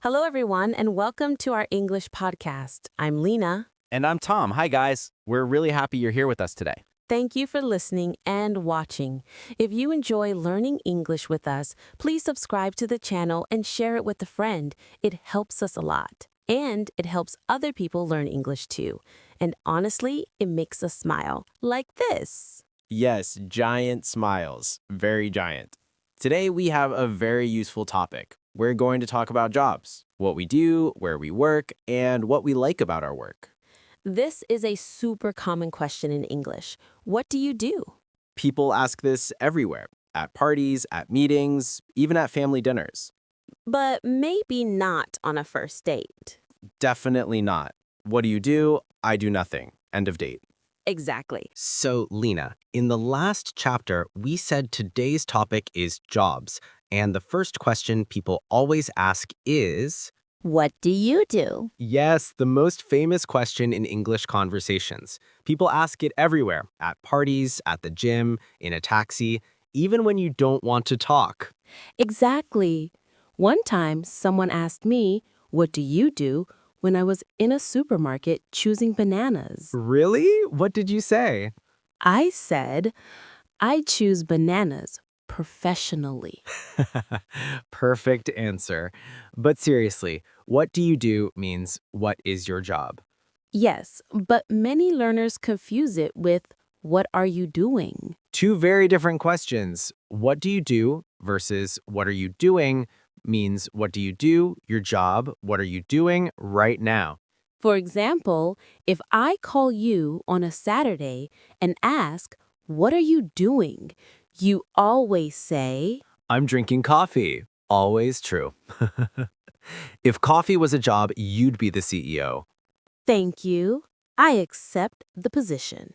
Hello, everyone, and welcome to our English podcast. I'm Lena. And I'm Tom. Hi, guys. We're really happy you're here with us today. Thank you for listening and watching. If you enjoy learning English with us, please subscribe to the channel and share it with a friend. It helps us a lot. And it helps other people learn English too. And honestly, it makes us smile like this. Yes, giant smiles. Very giant. Today, we have a very useful topic. We're going to talk about jobs, what we do, where we work, and what we like about our work. This is a super common question in English. What do you do? People ask this everywhere, at parties, at meetings, even at family dinners. But maybe not on a first date. Definitely not. What do you do? I do nothing. End of date. Exactly. So, Lena, in the last chapter, we said today's topic is jobs. And the first question people always ask is, What do you do? yes, the most famous question in English conversations. People ask it everywhere, at parties, at the gym, in a taxi, even when you don't want to talk. Exactly. One time, someone asked me, What do you do? When I was in a supermarket choosing bananas. Really? What did you say? I said, I choose bananas professionally. Perfect answer. But seriously, what do you do means what is your job? Yes, but many learners confuse it with, What are you doing? Two very different questions. What do you do versus what are you doing means what do you do, your job, what are you doing right now? For example, if I call you on a Saturday and ask, What are you doing? You always say, I'm drinking coffee. Always true. If coffee was a job, you'd be the CEO. Thank you. I accept the position.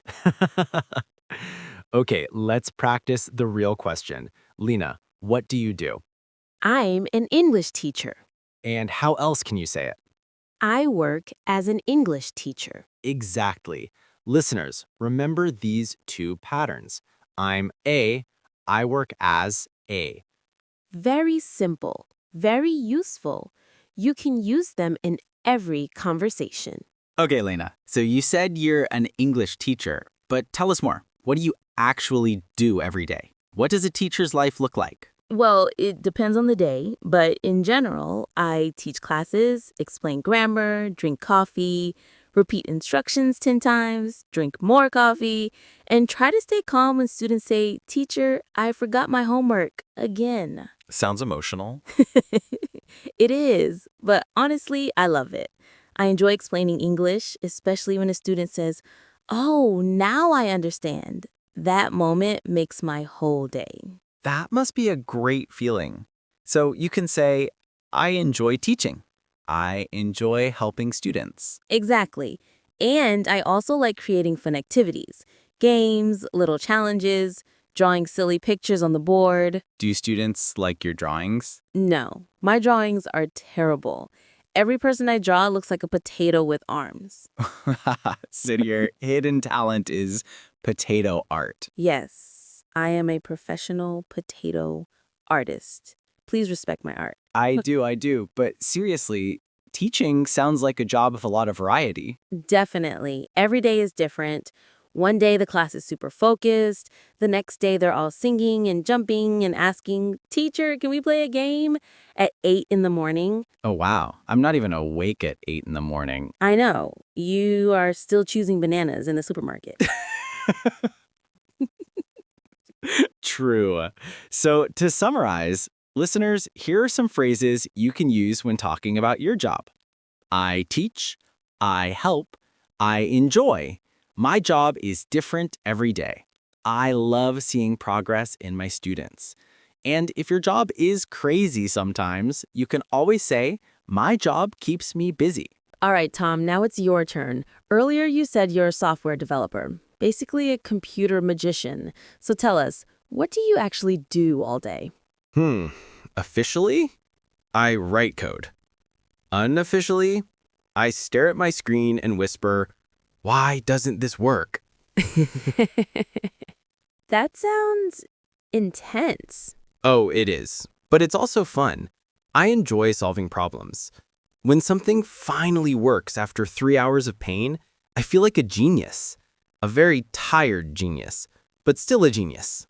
Okay, let's practice the real question. Lena, what do you do? I'm an English teacher. And how else can you say it? I work as an English teacher. Exactly. Listeners, remember these two patterns. I'm A, I work as A. Very simple, very useful. You can use them in every conversation. Okay, Lena. So you said you're an English teacher, but tell us more. What do you actually do every day? What does a teacher's life look like? Well, it depends on the day, but in general, I teach classes, explain grammar, drink coffee, repeat instructions 10 times, drink more coffee, and try to stay calm when students say, Teacher, I forgot my homework again. Sounds emotional. It is, but honestly, I love it. I enjoy explaining English, especially when a student says, Oh, now I understand. That moment makes my whole day. That must be a great feeling. So you can say, I enjoy teaching. I enjoy helping students. Exactly. And I also like creating fun activities, games, little challenges, drawing silly pictures on the board. Do students like your drawings? No, my drawings are terrible. Every person I draw looks like a potato with arms. So your hidden talent is potato art. Yes, I am a professional potato artist. Please respect my art. I do. But seriously, teaching sounds like a job with a lot of variety. Definitely. Every day is different. One day the class is super focused. The next day they're all singing and jumping and asking, Teacher, can we play a game? At 8 in the morning. Oh, wow. I'm not even awake at 8 in the morning. I know. You are still choosing bananas in the supermarket. True. So to summarize, listeners, here are some phrases you can use when talking about your job. I teach, I help, I enjoy. My job is different every day. I love seeing progress in my students. And if your job is crazy sometimes, you can always say, my job keeps me busy. All right, Tom, now it's your turn. Earlier you said you're a software developer, basically a computer magician. So tell us, what do you actually do all day? Officially, I write code. Unofficially, I stare at my screen and whisper, why doesn't this work? That sounds intense. Oh, it is. But it's also fun. I enjoy solving problems. When something finally works after 3 hours of pain, I feel like a genius. A very tired genius, but still a genius.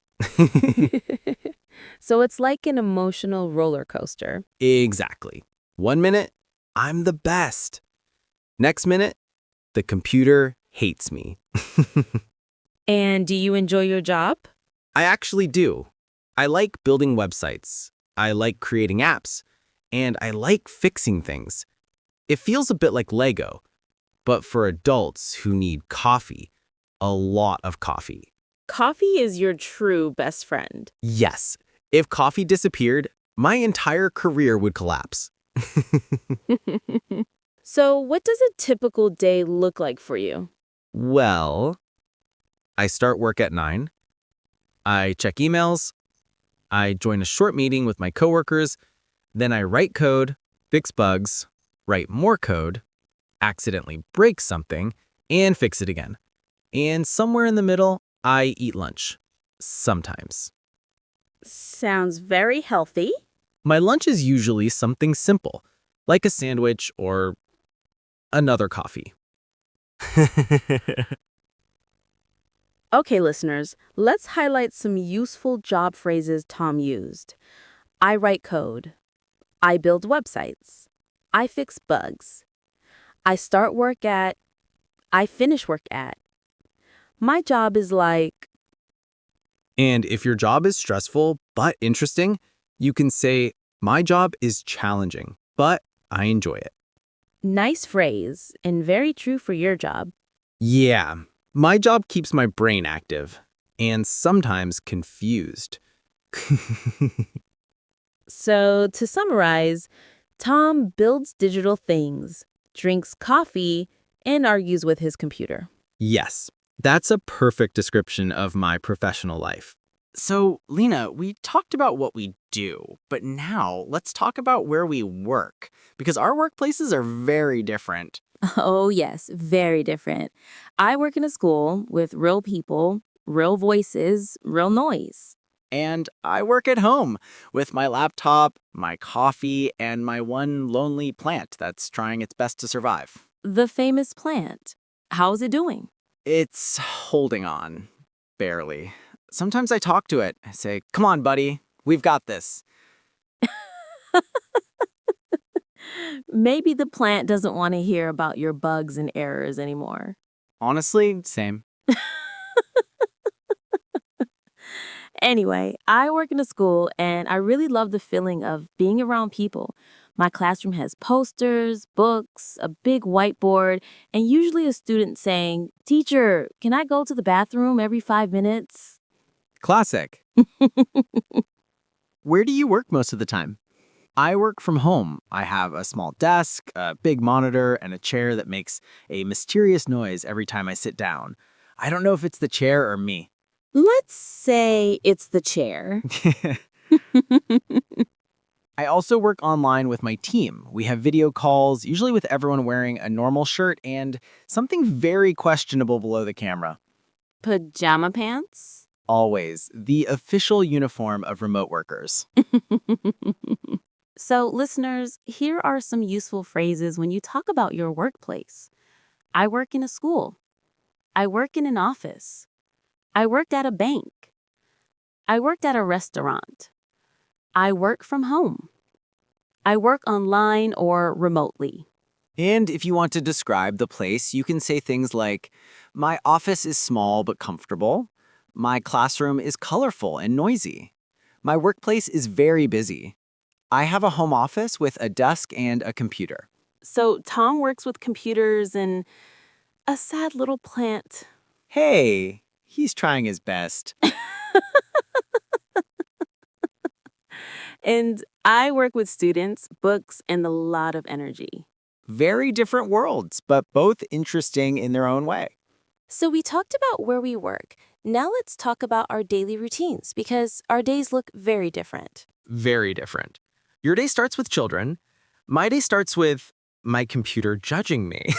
So it's like an emotional roller coaster. Exactly. 1 minute, I'm the best. Next minute, the computer hates me. And do you enjoy your job? I actually do. I like building websites. I like creating apps. And I like fixing things. It feels a bit like Lego, but for adults who need coffee. A lot of coffee. Coffee is your true best friend. Yes, if coffee disappeared, my entire career would collapse. So what does a typical day look like for you? Well, I start work at 9. I check emails. I join a short meeting with my coworkers. Then I write code, fix bugs, write more code, accidentally break something, and fix it again. And somewhere in the middle, I eat lunch. Sometimes. Sounds very healthy. My lunch is usually something simple, like a sandwich or another coffee. Okay, listeners, let's highlight some useful job phrases Tom used. I write code. I build websites. I fix bugs. I start work at. I finish work at. My job is like. And if your job is stressful but interesting, you can say, my job is challenging, but I enjoy it. Nice phrase, and very true for your job. Yeah, my job keeps my brain active and sometimes confused. So, to summarize, Tom builds digital things, drinks coffee, and argues with his computer. Yes, that's a perfect description of my professional life. So, Lena, we talked about what we do, but now let's talk about where we work, because our workplaces are very different. Oh, yes, very different. I work in a school with real people, real voices, real noise. And I work at home with my laptop, my coffee, and my one lonely plant that's trying its best to survive. The famous plant. How's it doing? It's holding on, barely. Sometimes I talk to it. I say, come on, buddy, we've got this. Maybe the plant doesn't want to hear about your bugs and errors anymore. Honestly, same. Anyway, I work in a school and I really love the feeling of being around people. My classroom has posters, books, a big whiteboard, and usually a student saying, "Teacher, can I go to the bathroom every 5 minutes?" Classic. Where do you work most of the time? I work from home. I have a small desk, a big monitor, and a chair that makes a mysterious noise every time I sit down. I don't know if it's the chair or me. Let's say it's the chair. I also work online with my team. We have video calls, usually with everyone wearing a normal shirt and something very questionable below the camera. Pajama pants? Always the official uniform of remote workers. So, listeners, here are some useful phrases when you talk about your workplace. I work in a school. I work in an office. I worked at a bank. I worked at a restaurant. I work from home. I work online or remotely. And if you want to describe the place, you can say things like, my office is small but comfortable. My classroom is colorful and noisy. My workplace is very busy. I have a home office with a desk and a computer. So, Tom works with computers and a sad little plant. Hey, he's trying his best. And I work with students, books, and a lot of energy. Very different worlds, but both interesting in their own way. So we talked about where we work. Now let's talk about our daily routines because our days look very different. Very different. Your day starts with children. My day starts with my computer judging me.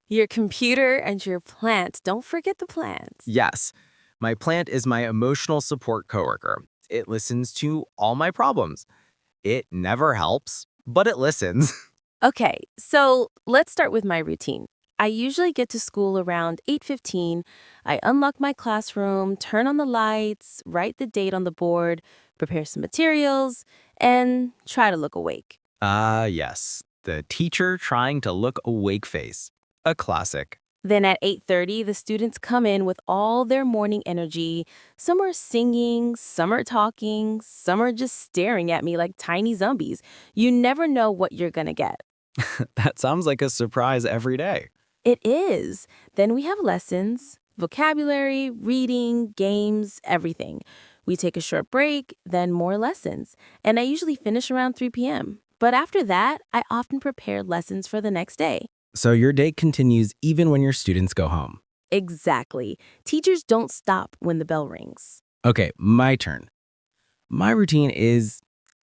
Your computer and your plant. Don't forget the plant. Yes, my plant is my emotional support coworker. It listens to all my problems. It never helps, but it listens. Okay, so let's start with my routine. I usually get to school around 8:15. I unlock my classroom, turn on the lights, write the date on the board, prepare some materials, and try to look awake. Yes. The teacher trying to look awake face. A classic. Then at 8:30, the students come in with all their morning energy. Some are singing, some are talking, some are just staring at me like tiny zombies. You never know what you're going to get. That sounds like a surprise every day. It is. Then we have lessons, vocabulary, reading, games, everything. We take a short break, then more lessons. And I usually finish around 3 p.m. But after that, I often prepare lessons for the next day. So your day continues even when your students go home. Exactly. Teachers don't stop when the bell rings. Okay, my turn. My routine is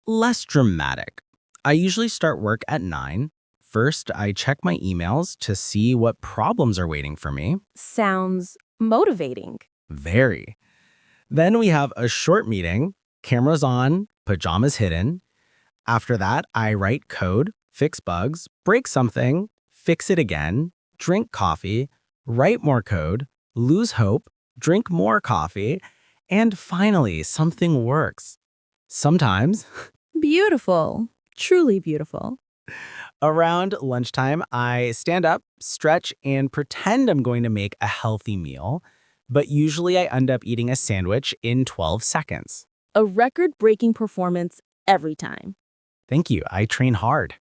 less dramatic. I usually start work at 9. First, I check my emails to see what problems are waiting for me. Sounds motivating. Very. Then we have a short meeting, cameras on, pajamas hidden. After that, I write code, fix bugs, break something, fix it again, drink coffee, write more code, lose hope, drink more coffee, and finally, something works. Sometimes, Beautiful. Truly beautiful. around lunchtime, I stand up, stretch, and pretend I'm going to make a healthy meal, but usually I end up eating a sandwich in 12 seconds. A record-breaking performance every time. Thank you, I train hard.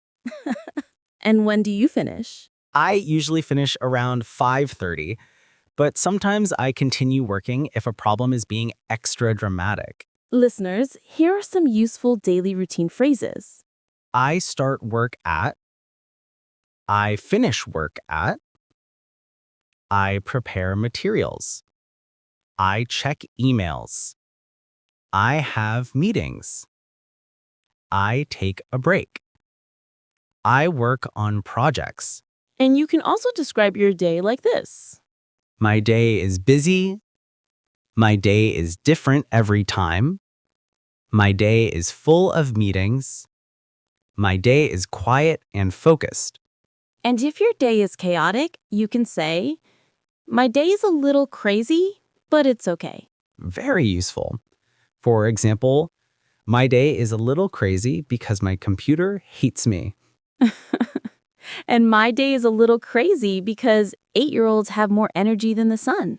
And when do you finish? I usually finish around 5:30, but sometimes I continue working if a problem is being extra dramatic. Listeners, here are some useful daily routine phrases. I start work at, I finish work at, I prepare materials, I check emails, I have meetings, I take a break, I work on projects. And you can also describe your day like this. My day is busy. My day is different every time. My day is full of meetings. My day is quiet and focused. And if your day is chaotic, you can say, my day is a little crazy, but it's okay. Very useful. For example, my day is a little crazy because my computer hates me. And my day is a little crazy because 8-year-olds have more energy than the sun.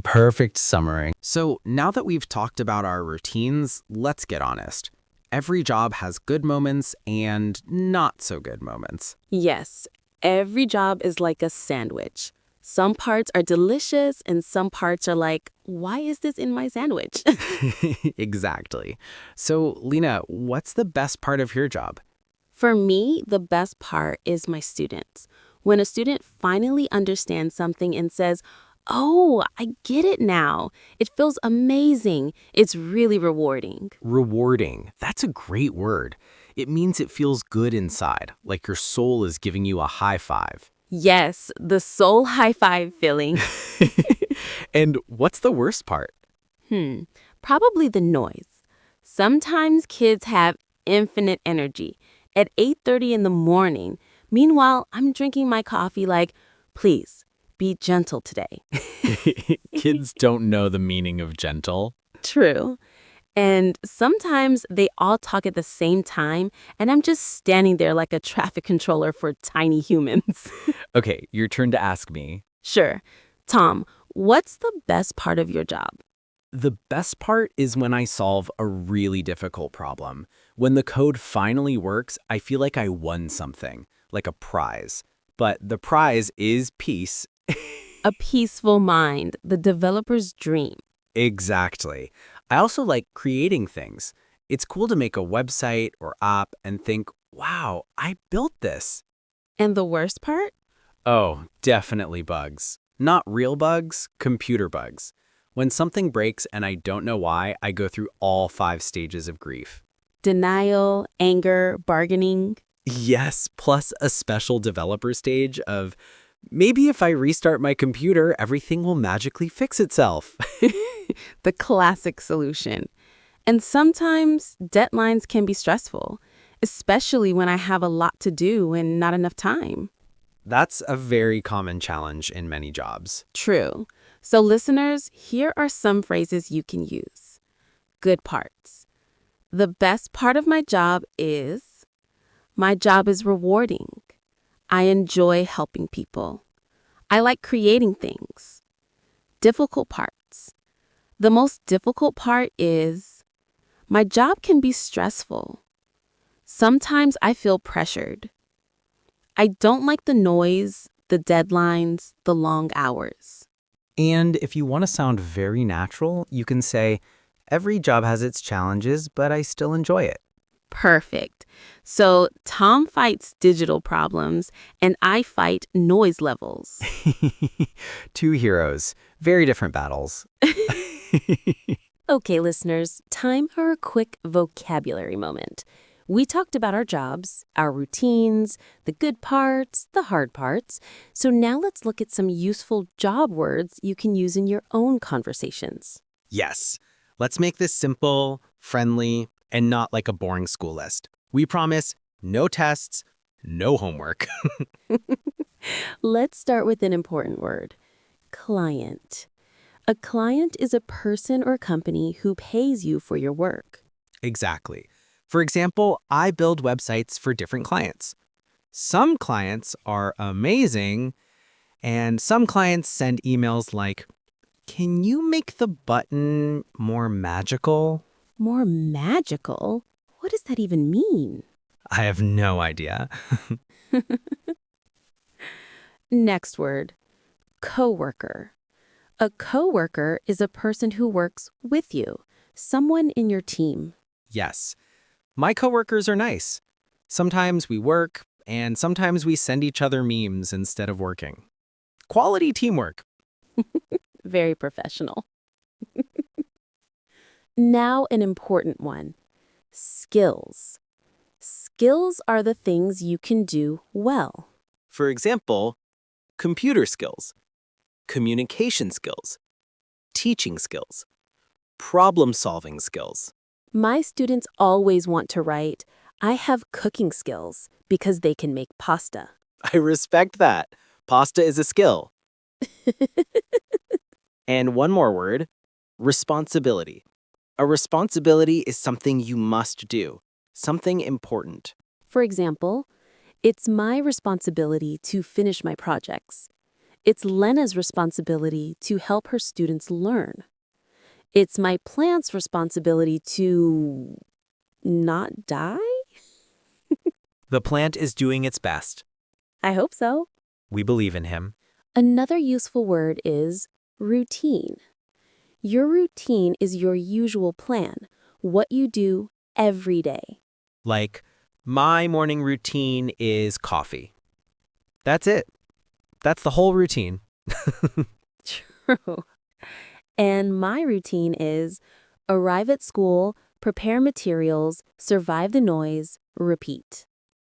Perfect summary. So now that we've talked about our routines, let's get honest. Every job has good moments and not so good moments. Yes, every job is like a sandwich. Some parts are delicious and some parts are like, why is this in my sandwich? Exactly. So, Lena, what's the best part of your job? For me, the best part is my students. When a student finally understands something and says, oh, I get it now, it feels amazing. It's really rewarding. Rewarding. That's a great word. It means it feels good inside, like your soul is giving you a high five. Yes, the soul high five feeling. And what's the worst part? Probably the noise. Sometimes kids have infinite energy at 8:30 in the morning. Meanwhile, I'm drinking my coffee like, please, be gentle today. Kids don't know the meaning of gentle. True. And sometimes they all talk at the same time, and I'm just standing there like a traffic controller for tiny humans. Okay, your turn to ask me. Sure. Tom, what's the best part of your job? The best part is when I solve a really difficult problem. When the code finally works, I feel like I won something, like a prize. But the prize is peace. A peaceful mind, the developer's dream. Exactly. I also like creating things. It's cool to make a website or app and think, wow, I built this. And the worst part? Oh, definitely bugs. Not real bugs, computer bugs. When something breaks and I don't know why, I go through all 5 stages of grief. Denial, anger, bargaining. Yes, plus a special developer stage of maybe if I restart my computer, everything will magically fix itself. The classic solution. And sometimes deadlines can be stressful. especially when I have a lot to do and not enough time. That's a very common challenge in many jobs. True. So listeners, here are some phrases you can use. Good parts. The best part of my job is, my job is rewarding. I enjoy helping people. I like creating things. Difficult parts. The most difficult part is, my job can be stressful. Sometimes I feel pressured. I don't like the noise, the deadlines, the long hours. And if you want to sound very natural, you can say, every job has its challenges, but I still enjoy it. Perfect. So Tom fights digital problems and I fight noise levels. Two heroes, very different battles. Okay, listeners, time for a quick vocabulary moment. We talked about our jobs, our routines, the good parts, the hard parts. So now let's look at some useful job words you can use in your own conversations. Yes. Let's make this simple, friendly, and not like a boring school list. We promise no tests, no homework. Let's start with an important word, client. A client is a person or company who pays you for your work. Exactly. For example, I build websites for different clients. Some clients are amazing, and some clients send emails like, "Can you make the button more magical?" More magical? What does that even mean? I have no idea. Next word, coworker. A coworker is a person who works with you, someone in your team. Yes. My coworkers are nice. Sometimes we work, and sometimes we send each other memes instead of working. Quality teamwork. Very professional. Now an important one, skills. Skills are the things you can do well. For example, computer skills, communication skills, teaching skills, problem-solving skills. My students always want to write, I have cooking skills, because they can make pasta. I respect that. Pasta is a skill. And one more word, responsibility. A responsibility is something you must do, something important. For example, it's my responsibility to finish my projects. It's Lena's responsibility to help her students learn. It's my plant's responsibility to not die? The plant is doing its best. I hope so. We believe in him. Another useful word is routine. Your routine is your usual plan, what you do every day. Like, my morning routine is coffee. That's it. That's the whole routine. True. And my routine is arrive at school, prepare materials, survive the noise, repeat.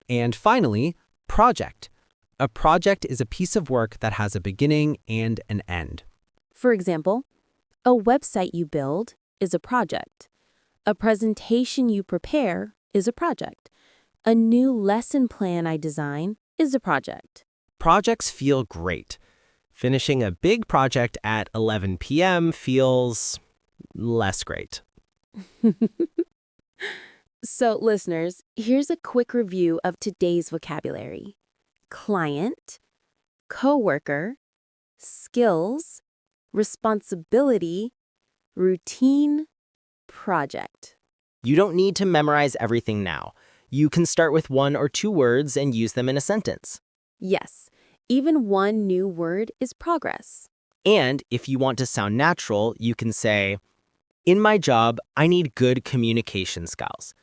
And finally, project. A project is a piece of work that has a beginning and an end. For example, a website you build is a project. A presentation you prepare is a project. A new lesson plan I design is a project. Projects feel great. Finishing a big project at 11 p.m. feels less great. So, listeners, here's a quick review of today's vocabulary. Client, coworker, skills, responsibility, routine, project. You don't need to memorize everything now. You can start with 1 or 2 words and use them in a sentence. Yes, even one new word is progress. And if you want to sound natural, you can say, in my job, I need good communication skills.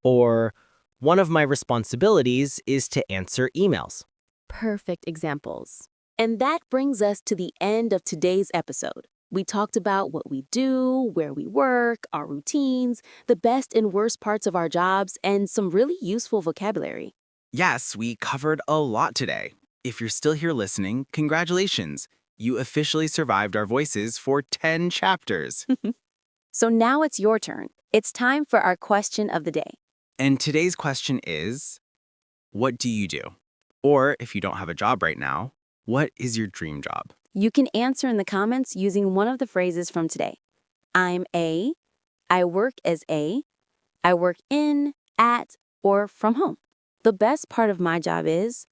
Or, one of my responsibilities is to answer emails. Perfect examples. And that brings us to the end of today's episode. We talked about what we do, where we work, our routines, the best and worst parts of our jobs, and some really useful vocabulary. Yes, we covered a lot today. If you're still here listening, congratulations. You officially survived our voices for 10 chapters. So now it's your turn. It's time for our question of the day. And today's question is, what do you do? Or if you don't have a job right now, what is your dream job? You can answer in the comments using one of the phrases from today. I'm a, I work as a, I work in, at, or from home. The best part of my job is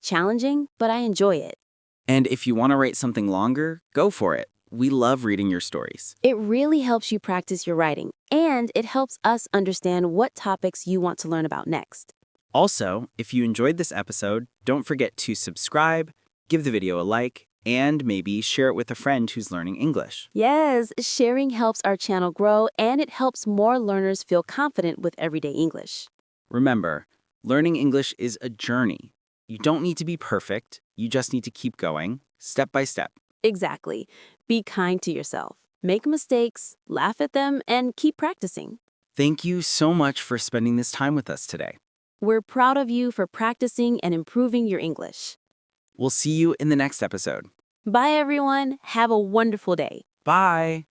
challenging, but I enjoy it. And if you want to write something longer, go for it. We love reading your stories. It really helps you practice your writing, and it helps us understand what topics you want to learn about next. Also, if you enjoyed this episode, don't forget to subscribe, give the video a like, and maybe share it with a friend who's learning English. Yes, sharing helps our channel grow, and it helps more learners feel confident with everyday English. Remember, learning English is a journey. You don't need to be perfect, you just need to keep going, step by step. Exactly. Be kind to yourself. Make mistakes, laugh at them, and keep practicing. Thank you so much for spending this time with us today. We're proud of you for practicing and improving your English. We'll see you in the next episode. Bye, everyone. Have a wonderful day. Bye!